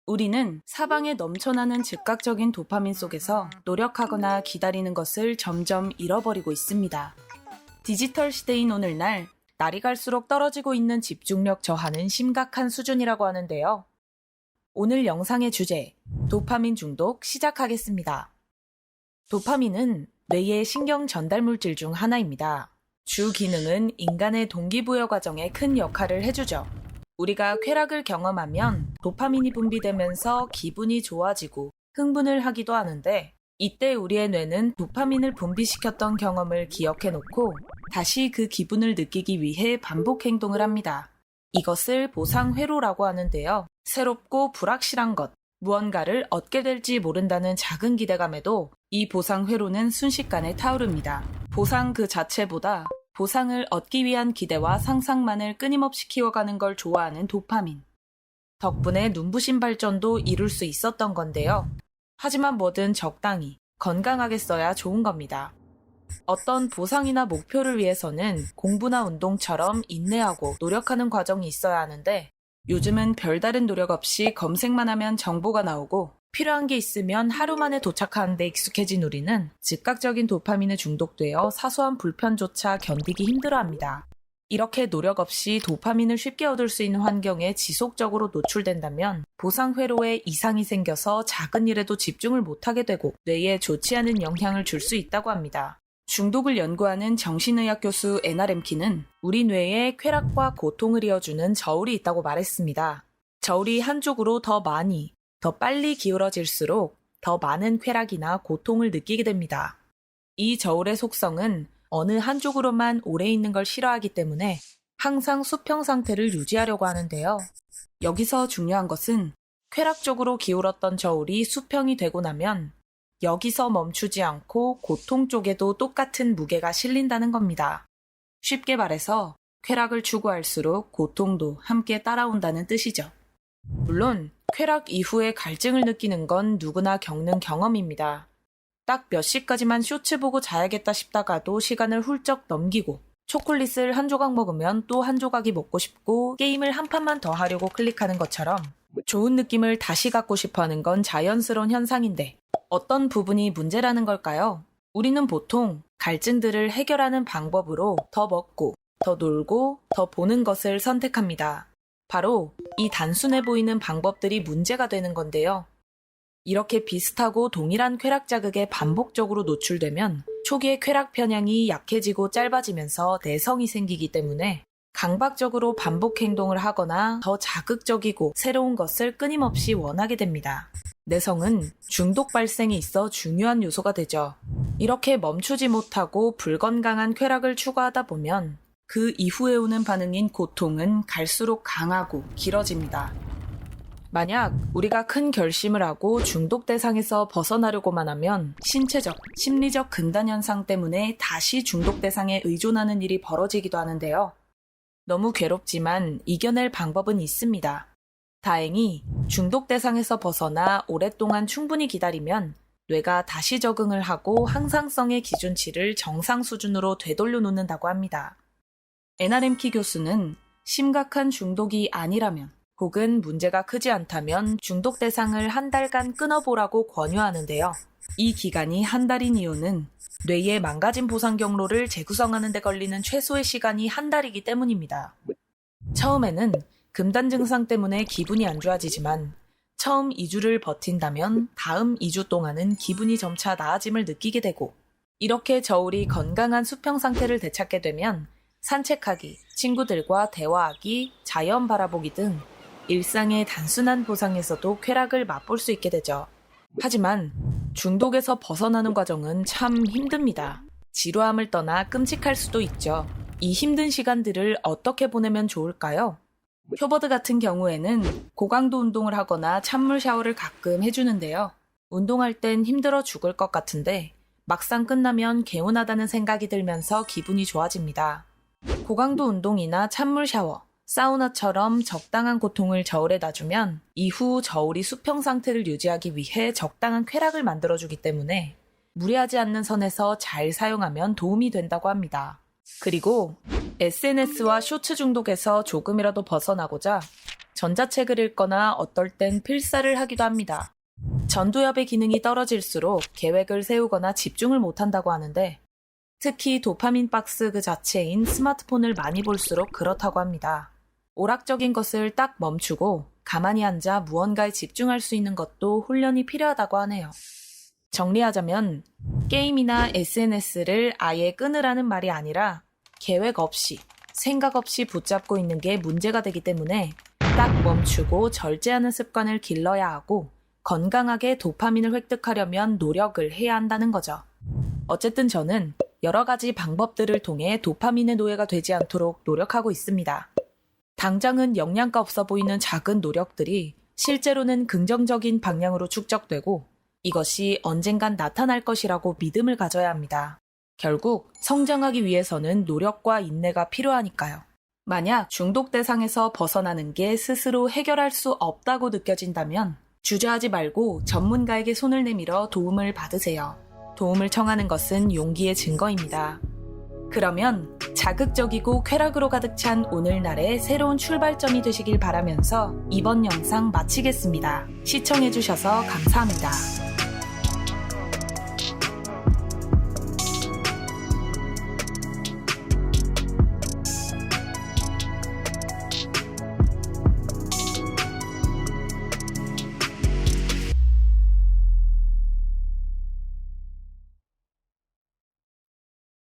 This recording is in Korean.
우리는 사방에 넘쳐나는 즉각적인 도파민 속에서 노력하거나 기다리는 것을 점점 잃어버리고 있습니다. 디지털 시대인 오늘날 날이 갈수록 떨어지고 있는 집중력 저하는 심각한 수준이라고 하는데요. 오늘 영상의 주제, 도파민 중독 시작하겠습니다. 도파민은 뇌의 신경 전달 물질 중 하나입니다. 주 기능은 인간의 동기부여 과정에 큰 역할을 해주죠. 우리가 쾌락을 경험하면 도파민이 분비되면서 기분이 좋아지고 흥분을 하기도 하는데, 이때 우리의 뇌는 도파민을 분비시켰던 경험을 기억해놓고 다시 그 기분을 느끼기 위해 반복 행동을 합니다. 이것을 보상회로라고 하는데요. 새롭고 불확실한 것, 무언가를 얻게 될지 모른다는 작은 기대감에도 이 보상회로는 순식간에 타오릅니다. 보상 그 자체보다 보상을 얻기 위한 기대와 상상만을 끊임없이 키워가는 걸 좋아하는 도파민. 덕분에 눈부신 발전도 이룰 수 있었던 건데요. 하지만 뭐든 적당히, 건강하게 써야 좋은 겁니다. 어떤 보상이나 목표를 위해서는 공부나 운동처럼 인내하고 노력하는 과정이 있어야 하는데, 요즘은 별다른 노력 없이 검색만 하면 정보가 나오고 필요한 게 있으면 하루 만에 도착하는 데 익숙해진 우리는 즉각적인 도파민에 중독되어 사소한 불편조차 견디기 힘들어합니다. 이렇게 노력 없이 도파민을 쉽게 얻을 수 있는 환경에 지속적으로 노출된다면 보상 회로에 이상이 생겨서 작은 일에도 집중을 못하게 되고 뇌에 좋지 않은 영향을 줄 수 있다고 합니다. 중독을 연구하는 정신의학 교수 에나렘키는 우리 뇌에 쾌락과 고통을 이어주는 저울이 있다고 말했습니다. 저울이 한쪽으로 더 많이, 더 빨리 기울어질수록 더 많은 쾌락이나 고통을 느끼게 됩니다. 이 저울의 속성은 어느 한쪽으로만 오래 있는 걸 싫어하기 때문에 항상 수평 상태를 유지하려고 하는데요. 여기서 중요한 것은 쾌락 쪽으로 기울었던 저울이 수평이 되고 나면 여기서 멈추지 않고 고통 쪽에도 똑같은 무게가 실린다는 겁니다. 쉽게 말해서 쾌락을 추구할수록 고통도 함께 따라온다는 뜻이죠. 물론 쾌락 이후에 갈증을 느끼는 건 누구나 겪는 경험입니다. 딱 몇 시까지만 쇼츠 보고 자야겠다 싶다가도 시간을 훌쩍 넘기고 초콜릿을 한 조각 먹으면 또 한 조각이 먹고 싶고 게임을 한 판만 더 하려고 클릭하는 것처럼 좋은 느낌을 다시 갖고 싶어하는 건 자연스러운 현상인데 어떤 부분이 문제라는 걸까요? 우리는 보통 갈증들을 해결하는 방법으로 더 먹고, 더 놀고, 더 보는 것을 선택합니다. 바로 이 단순해 보이는 방법들이 문제가 되는 건데요. 이렇게 비슷하고 동일한 쾌락 자극에 반복적으로 노출되면 초기의 쾌락 편향이 약해지고 짧아지면서 내성이 생기기 때문에 강박적으로 반복 행동을 하거나 더 자극적이고 새로운 것을 끊임없이 원하게 됩니다. 내성은 중독 발생에 있어 중요한 요소가 되죠. 이렇게 멈추지 못하고 불건강한 쾌락을 추구하다 보면 그 이후에 오는 반응인 고통은 갈수록 강하고 길어집니다. 만약 우리가 큰 결심을 하고 중독 대상에서 벗어나려고만 하면 신체적, 심리적 근단 현상 때문에 다시 중독 대상에 의존하는 일이 벌어지기도 하는데요. 너무 괴롭지만 이겨낼 방법은 있습니다. 다행히 중독 대상에서 벗어나 오랫동안 충분히 기다리면 뇌가 다시 적응을 하고 항상성의 기준치를 정상 수준으로 되돌려 놓는다고 합니다. 에나렘키 교수는 심각한 중독이 아니라면 혹은 문제가 크지 않다면 중독 대상을 한 달간 끊어보라고 권유하는데요. 이 기간이 한 달인 이유는 뇌의 망가진 보상 경로를 재구성하는 데 걸리는 최소의 시간이 한 달이기 때문입니다. 처음에는 금단 증상 때문에 기분이 안 좋아지지만 처음 2주를 버틴다면 다음 2주 동안은 기분이 점차 나아짐을 느끼게 되고, 이렇게 저울이 건강한 수평 상태를 되찾게 되면 산책하기, 친구들과 대화하기, 자연 바라보기 등 일상의 단순한 보상에서도 쾌락을 맛볼 수 있게 되죠. 하지만 중독에서 벗어나는 과정은 참 힘듭니다. 지루함을 떠나 끔찍할 수도 있죠. 이 힘든 시간들을 어떻게 보내면 좋을까요? 표버드 같은 경우에는 고강도 운동을 하거나 찬물 샤워를 가끔 해주는데요. 운동할 땐 힘들어 죽을 것 같은데 막상 끝나면 개운하다는 생각이 들면서 기분이 좋아집니다. 고강도 운동이나 찬물 샤워, 사우나처럼 적당한 고통을 저울에 놔주면 이후 저울이 수평 상태를 유지하기 위해 적당한 쾌락을 만들어주기 때문에 무리하지 않는 선에서 잘 사용하면 도움이 된다고 합니다. 그리고 SNS와 쇼츠 중독에서 조금이라도 벗어나고자 전자책을 읽거나 어떨 땐 필사를 하기도 합니다. 전두엽의 기능이 떨어질수록 계획을 세우거나 집중을 못한다고 하는데 특히 도파민 박스 그 자체인 스마트폰을 많이 볼수록 그렇다고 합니다. 오락적인 것을 딱 멈추고 가만히 앉아 무언가에 집중할 수 있는 것도 훈련이 필요하다고 하네요. 정리하자면 게임이나 SNS를 아예 끊으라는 말이 아니라 계획 없이, 생각 없이 붙잡고 있는 게 문제가 되기 때문에 딱 멈추고 절제하는 습관을 길러야 하고 건강하게 도파민을 획득하려면 노력을 해야 한다는 거죠. 어쨌든 저는 여러 가지 방법들을 통해 도파민의 노예가 되지 않도록 노력하고 있습니다. 당장은 영양가 없어 보이는 작은 노력들이 실제로는 긍정적인 방향으로 축적되고 이것이 언젠간 나타날 것이라고 믿음을 가져야 합니다. 결국 성장하기 위해서는 노력과 인내가 필요하니까요. 만약 중독 대상에서 벗어나는 게 스스로 해결할 수 없다고 느껴진다면 주저하지 말고 전문가에게 손을 내밀어 도움을 받으세요. 도움을 청하는 것은 용기의 증거입니다. 그러면 자극적이고 쾌락으로 가득 찬 오늘날의 새로운 출발점이 되시길 바라면서 이번 영상 마치겠습니다. 시청해주셔서 감사합니다.